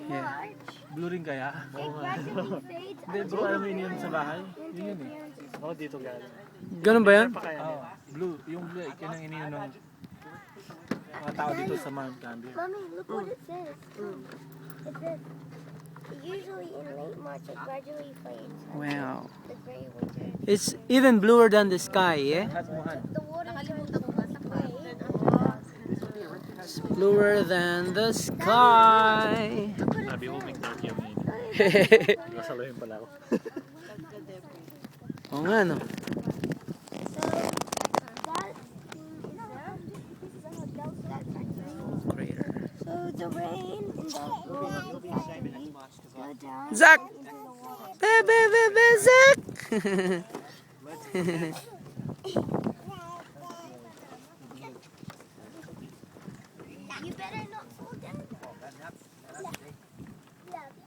March, Blue rin kaya? it gradually fades Hindi bro, alam mo yun sa bahay? Yun yun eh. Ako dito galing. Ganun ba yan? Pa kaya Oh, blue. Yung blue, yun ang ininom ng mga tao dito sa Mount Gambier. Mommy, look what it says. It says, usually in late March, it gradually fades. Wow. The gray winter. It's even bluer than the sky, yeah? Hatmuhan. The water turns gray. It's bluer than the sky. Sabi ko, may turkey ang ini. Nasaluhin pala ako. Oo nga, no? So, that thing is there. This is a hotel, so that factory. Crater. So, the rain in the factory go down. Zach! into the water. Zach!